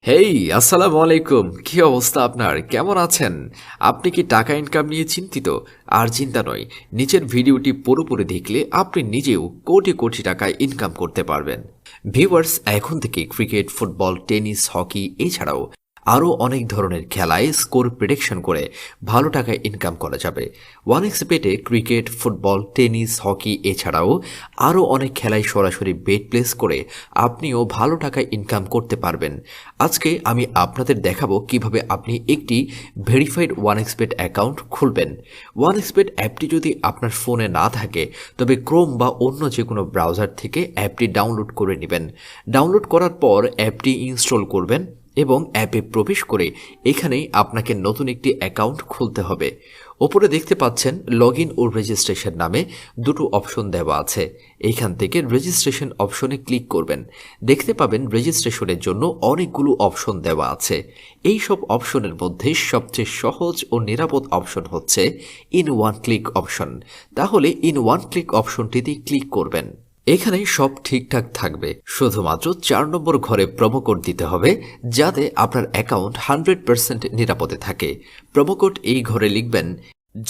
হেই, আসসালামু আলাইকুম। কি অবস্থা আপনার? কেমন আছেন? আপনি কি টাকা ইনকাম নিয়ে চিন্তিত? আর চিন্তা নয়, নিচের ভিডিওটি পুরোপুরি দেখলে আপনি নিজেও কোটি কোটি টাকা ইনকাম করতে পারবেন। ভিউয়ার্স, এখন থেকে ক্রিকেট, ফুটবল, টেনিস, হকি এছাড়াও আরও অনেক ধরনের খেলায় স্কোর প্রেডিকশন করে ভালো টাকা ইনকাম করা যাবে। ওয়ানএক্সবেটে ক্রিকেট, ফুটবল, টেনিস, হকি এছাড়াও আরও অনেক খেলায় সরাসরি বেট প্লেস করে আপনিও ভালো টাকা ইনকাম করতে পারবেন। আজকে আমি আপনাদের দেখাবো কিভাবে আপনি একটি ভেরিফাইড ওয়ানএক্সবেট অ্যাকাউন্ট খুলবেন। ওয়ানএক্সবেট অ্যাপটি যদি আপনার ফোনে না থাকে তবে ক্রোম বা অন্য যে কোনো ব্রাউজার থেকে অ্যাপটি ডাউনলোড করে নেবেন। ডাউনলোড করার পর অ্যাপটি ইনস্টল করবেন এবং অ্যাপে প্রবেশ করে এখানেই আপনাকে নতুন একটি অ্যাকাউন্ট খুলতে হবে। ওপরে দেখতে পাচ্ছেন লগ ইন ও রেজিস্ট্রেশন নামে দুটো অপশন দেওয়া আছে। এইখান থেকে রেজিস্ট্রেশন অপশনে ক্লিক করবেন। দেখতে পাবেন রেজিস্ট্রেশনের জন্য অনেকগুলো অপশন দেওয়া আছে। এই সব অপশনের মধ্যে সবচেয়ে সহজ ও নিরাপদ অপশন হচ্ছে ইন ওয়ান ক্লিক অপশন। তাহলে ইন ওয়ান ক্লিক অপশনটিতে ক্লিক করবেন। এখানে সব ঠিকঠাক থাকবে, শুধুমাত্র ৪ নম্বর ঘরে প্রোমো কোড দিতে হবে যাতে আপনার অ্যাকাউন্ট 100% নিরাপদে থাকে। প্রোমো কোড এই ঘরে লিখবেন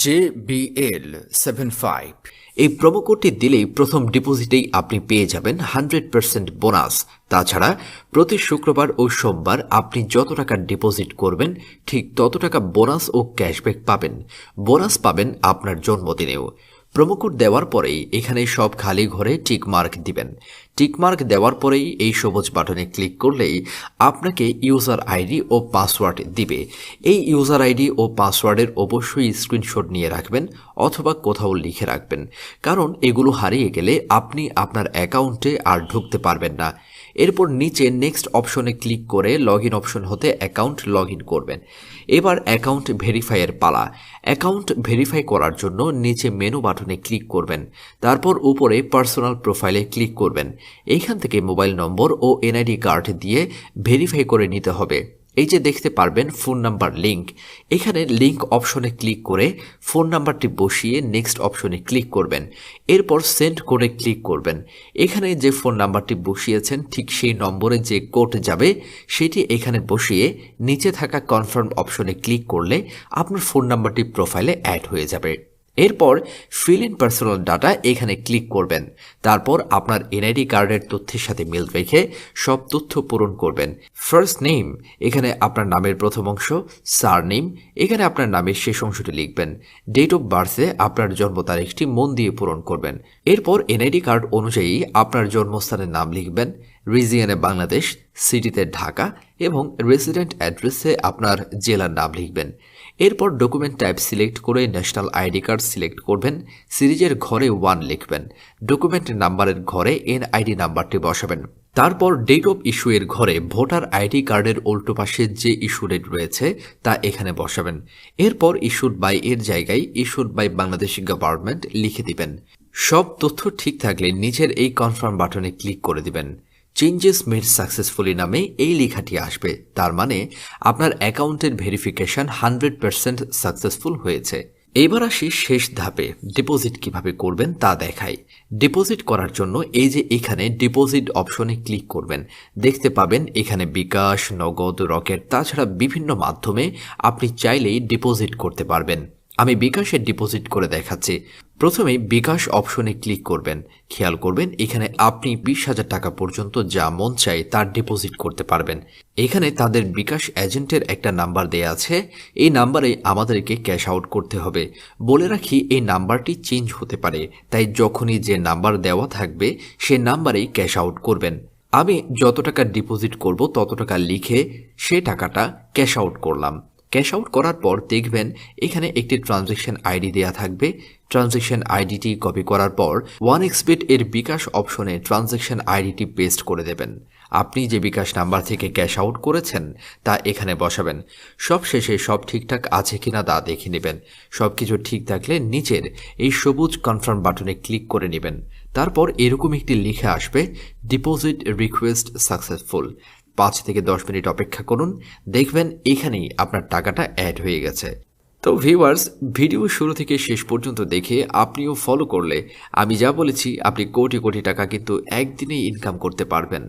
JBL75। এই প্রোমো কোডটি দিলেই প্রথম ডিপোজিটেই আপনি পেয়ে যাবেন 100% বোনাস। তাছাড়া প্রতি শুক্রবার ও সোমবার আপনি যত টাকা ডিপোজিট করবেন ঠিক তত টাকা বোনাস ও ক্যাশব্যাক পাবেন। বোনাস পাবেন আপনার জন্মদিনেও। প্রোমো কোড দেওয়ার পরেই এখানে সব খালি ঘরে টিকমার্ক দিবেন। টিকমার্ক দেওয়ার পরেই এই সবুজ বাটনে ক্লিক করলেই আপনাকে ইউজার আইডি ও পাসওয়ার্ড দিবে। এই ইউজার আইডি ও পাসওয়ার্ডের অবশ্যই স্ক্রিনশট নিয়ে রাখবেন অথবা কোথাও লিখে রাখবেন, কারণ এগুলো হারিয়ে গেলে আপনি আপনার অ্যাকাউন্টে আর ঢুকতে পারবেন না। এরপর নিচে নেক্সট অপশনে ক্লিক করে লগ ইন অপশন হতে অ্যাকাউন্ট লগ ইন করবেন। এবার অ্যাকাউন্ট ভেরিফাইয়ের পালা। অ্যাকাউন্ট ভেরিফাই করার জন্য নিচে মেনু বাটনে ক্লিক করবেন। তারপর উপরে পার্সোনাল প্রোফাইলে ক্লিক করবেন। এইখান থেকে মোবাইল নম্বর ও এনআইডি কার্ড দিয়ে ভেরিফাই করে নিতে হবে। এই যে দেখতে পারবেন ফোন নাম্বার লিঙ্ক, এখানে লিঙ্ক অপশনে ক্লিক করে ফোন নাম্বারটি বসিয়ে নেক্সট অপশনে ক্লিক করবেন। এরপর সেন্ড করে ক্লিক করবেন। এখানে যে ফোন নাম্বারটি বসিয়েছেন ঠিক সেই নম্বরে যে কোড যাবে সেটি এখানে বসিয়ে নিচে থাকা কনফার্ম অপশনে ক্লিক করলে আপনার ফোন নাম্বারটি প্রোফাইলে অ্যাড হয়ে যাবে। এরপর ফিল ইন পার্সোনাল ডাটা এখানে ক্লিক করবেন। তারপর আপনার এনআইডি কার্ডের তথ্যের সাথে মিল রেখে সব তথ্য পূরণ করবেন। ফার্স্ট নেম, এখানে আপনার নামের প্রথম অংশ। সারনেম, এখানে আপনার নামের শেষ অংশটি লিখবেন। ডেট অফ বার্থে আপনার জন্ম তারিখটি মন দিয়ে পূরণ করবেন। এরপর এনআইডি কার্ড অনুযায়ী আপনার জন্মস্থানের নাম লিখবেন। রিজিয়নে বাংলাদেশ, সিটিতে ঢাকা এবং রেসিডেন্ট অ্যাড্রেসে আপনার জেলার নাম লিখবেন। এরপর ডকুমেন্ট টাইপ সিলেক্ট করে ন্যাশনাল আইডি কার্ড সিলেক্ট করবেন। সিরিজের ঘরে 1 লিখবেন। ডকুমেন্ট নাম্বারের ঘরে এনআইডি নাম্বারটি বসাবেন। তারপর ডেট অফ ইস্যু এর ঘরে ভোটার আইডি কার্ডের উল্টো পাশে যে ইস্যু ডেট রয়েছে তা এখানে বসাবেন। এরপর ইস্যুড বাই এর জায়গায় ইস্যুড বাই বাংলাদেশ গভর্নমেন্ট লিখে দিবেন। সব তথ্য ঠিক থাকলে নিচের এই কনফার্ম বাটনে ক্লিক করে দিবেন। চেঞ্জেস মেড সাকসেসফুলি নামে এই লেখাটি আসবে, তার মানে আপনার অ্যাকাউন্টের ভেরিফিকেশন 100% সাকসেসফুল হয়েছে। এবার আসি শেষ ধাপে, ডিপোজিট কিভাবে করবেন তা দেখাই। ডিপোজিট করার জন্য এই যে এখানে ডিপোজিট অপশনে ক্লিক করবেন। দেখতে পাবেন এখানে বিকাশ, নগদ, রকেট তাছাড়া বিভিন্ন মাধ্যমে আপনি চাইলেই ডিপোজিট করতে পারবেন। আমি বিকাশে ডিপোজিট করে দেখাচ্ছি। প্রথমে বিকাশ অপশনে ক্লিক করবেন। খেয়াল করবেন এখানে আপনি 20,000 টাকা পর্যন্ত যা মন চায় তার ডিপোজিট করতে পারবেন। এখানে তাদের বিকাশ এজেন্টের একটা নাম্বার দেয়া আছে, এই নাম্বারে আমাদেরকে ক্যাশ আউট করতে হবে। বলে রাখি এই নাম্বারটি চেঞ্জ হতে পারে, তাই যখনই যে নাম্বার দেওয়া থাকবে সে নাম্বারেই ক্যাশ আউট করবেন। আমি যত টাকা ডিপোজিট করব তত টাকা লিখে সে টাকাটা ক্যাশ আউট করলাম। ক্যাশ আউট করার পর দেখবেন এখানে একটি ট্রানজ্যাকশন আইডি দেয়া থাকবে। ট্রানজ্যাকশন আইডিটি কপি করার পর ওয়ানএক্সবেট এর বিকাশ অপশনে ট্রানজ্যাকশন আইডিটি পেস্ট করে দেবেন। আপনি যে বিকাশ নাম্বার থেকে ক্যাশ আউট করেছেন তা এখানে বসাবেন। সব শেষে সব ঠিকঠাক আছে কিনা তা দেখে নেবেন। সবকিছু ঠিক থাকলে নিচের এই সবুজ কনফার্ম বাটনে ক্লিক করে নেবেন। তারপর এরকম একটি লিখে আসবে, ডিপোজিট রিকোয়েস্ট সাকসেসফুল। 5 থেকে 10 মিনিট অপেক্ষা করুন, দেখবেন এখানেই আপনার টাকাটা অ্যাড হয়ে গেছে। তো ভিউয়ার্স, ভিডিও শুরু থেকে শেষ পর্যন্ত দেখে আপনিও ফলো করলে আমি যা বলেছি আপনি কোটি কোটি টাকা কিন্তু একদিনেই ইনকাম করতে পারবেন।